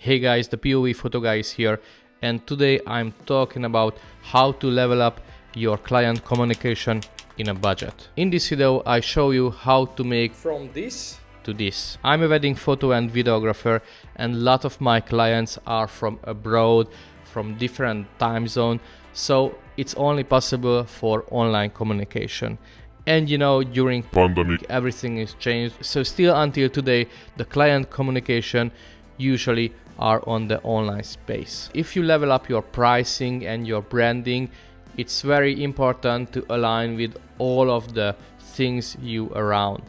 Hey guys, the POV photo guy is here, and today I'm talking about how to level up your client communication in a budget. In this video I show you how to make from this to this. I'm a wedding photo and videographer, and a lot of my clients are from abroad, from different time zone, so it's only possible for online communication. And you know, during pandemic everything is changed, so still until today the client communication usually are on the online space. If you level up your pricing and your branding, it's very important to align with all of the things you around.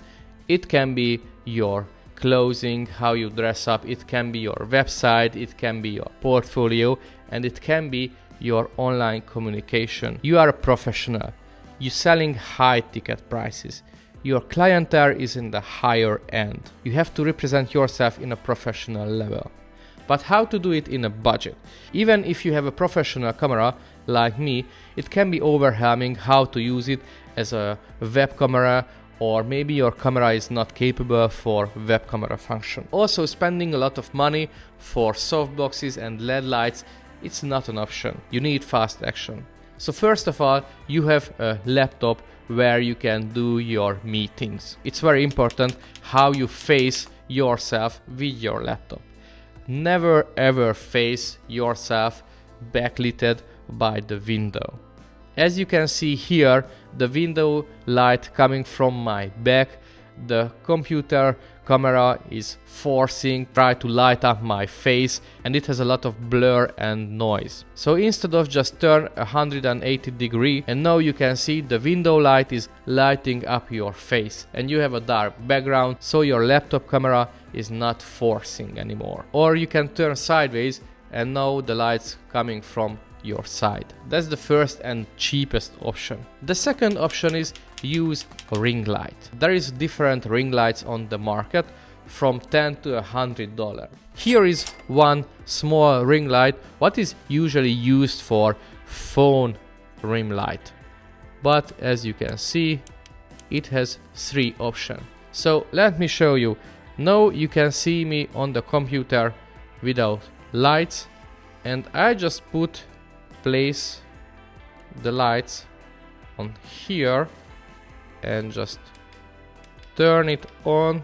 It can be your clothing, how you dress up, it can be your website, it can be your portfolio, and it can be your online communication. You are a professional. You're selling high ticket prices. Your clientele is in the higher end. You have to represent yourself in a professional level. But how to do it in a budget? Even if you have a professional camera like me, it can be overwhelming how to use it as a web camera, or maybe your camera is not capable for web camera function. Also, spending a lot of money for softboxes and LED lights, it's not an option. You need fast action. So first of all, you have a laptop where you can do your meetings. It's very important how you face yourself with your laptop. Never ever face yourself backlit by the window. As you can see here, the window light coming from my back, the computer camera is try to light up my face, and it has a lot of blur and noise. So instead of just turn 180 degree, and now you can see the window light is lighting up your face, and you have a dark background, so your laptop camera is not forcing anymore. Or you can turn sideways, and now the light's coming from your side. That's the first and cheapest option. The second option is use ring light. There is different ring lights on the market from $10 to $100. Here is one small ring light, what is usually used for phone ring light. But as you can see, it has 3 options. So let me show you. Now you can see me on the computer without lights, and I just place the lights on here and just turn it on,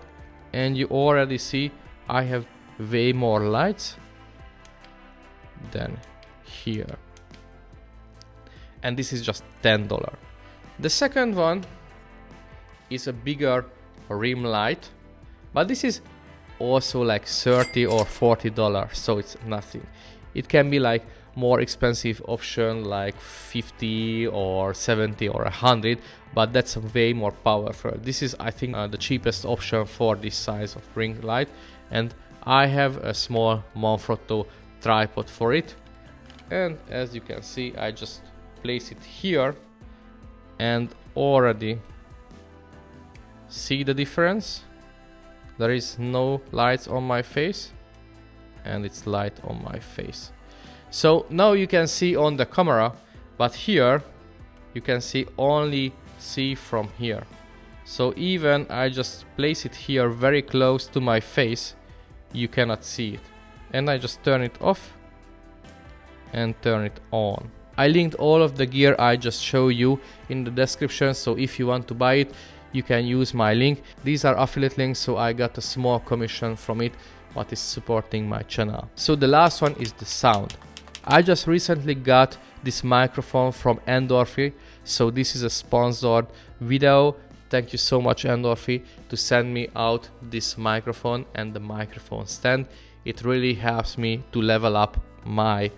and you already see I have way more lights than here, and this is just $10. The second one is a bigger rim light, but this is also like $30 or $40, so it's nothing. It can be like more expensive option like 50 or 70 or 100, but that's way more powerful. This is, I think, the cheapest option for this size of ring light, and I have a small Manfrotto tripod for it. And as you can see, I just place it here and already see the difference. There is no lights on my face, and it's light on my face. So now you can see on the camera, but here you can only see from here. So even I just place it here very close to my face, you cannot see it. And I just turn it off and turn it on. I linked all of the gear I just showed you in the description, so if you want to buy it, you can use my link. These are affiliate links, so I got a small commission from it, what is supporting my channel. So the last one is the sound. I just recently got this microphone from Endorfy, so this is a sponsored video. Thank you so much, Endorfy, to send me out this microphone and the microphone stand. It really helps me to level up my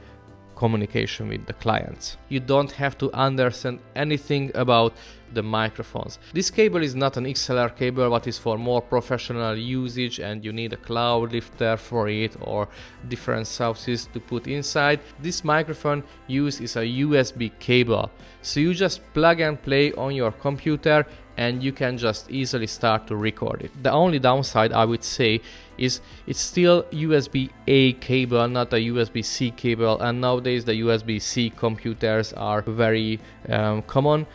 communication with the clients. You don't have to understand anything about the microphones. This cable is not an XLR cable, but is for more professional usage, and you need a cloud lifter for it or different sources to put inside. This microphone use is a USB cable, so you just plug and play on your computer and you can just easily start to record it. The only downside, I would say, is it's still USB-A cable, not a USB-C cable, and nowadays the USB-C computers are very common.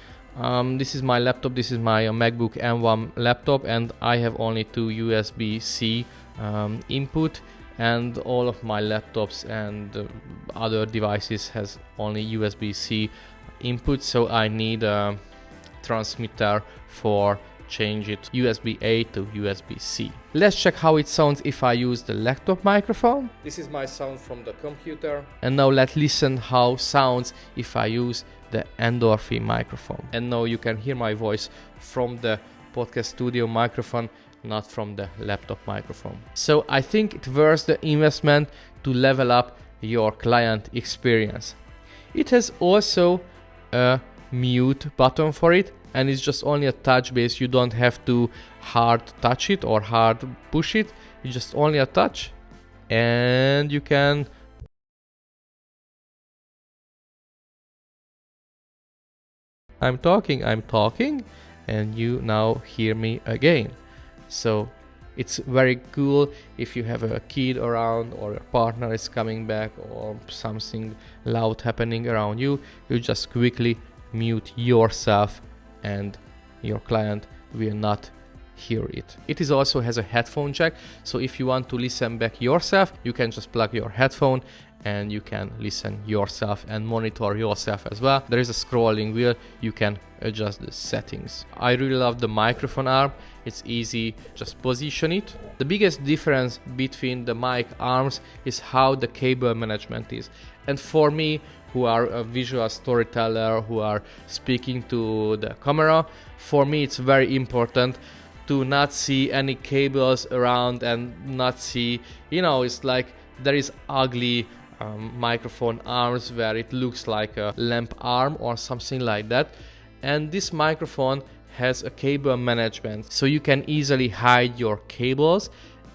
This is my laptop, this is my MacBook M1 laptop, and I have only 2 USB-C input, and all of my laptops and other devices has only USB-C input, so I need a transmitter for change it USB-A to USB-C. Let's check how it sounds if I use the laptop microphone. This is my sound from the computer. And now let's listen how sounds if I use the Endorfy microphone. And now you can hear my voice from the podcast studio microphone, not from the laptop microphone. So I think it worth the investment to level up your client experience. It has also a mute button for it, and it's just only a touch base. You don't have to hard touch it or hard push it. It's just only a touch, and you can I'm talking, and you now hear me again. So it's very cool if you have a kid around or your partner is coming back or something loud happening around you. You just quickly mute yourself and your client will not hear it. It is also has a headphone jack, so if you want to listen back yourself, you can just plug your headphone and you can listen yourself and monitor yourself as well. There is a scrolling wheel, you can adjust the settings. I really love the microphone arm, it's easy, just position it. The biggest difference between the mic arms is how the cable management is. And for me, who are a visual storyteller, who are speaking to the camera, for me it's very important to not see any cables around and not see, it's like there is ugly microphone arms where it looks like a lamp arm or something like that. And this microphone has a cable management, so you can easily hide your cables.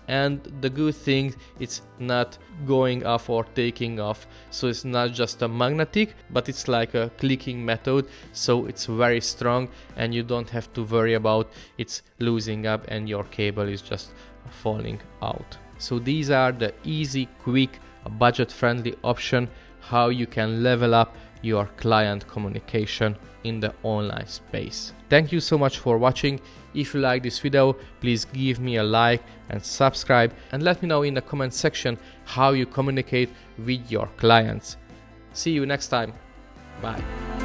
And the good thing, it's not going off or taking off, so it's not just a magnetic, but it's like a clicking method, so it's very strong and you don't have to worry about it's losing up and your cable is just falling out. So these are the easy, quick, budget-friendly option how you can level up your client communication in the online space. Thank you so much for watching. If you like this video, please give me a like and subscribe, and let me know in the comment section how you communicate with your clients. See you next time. Bye.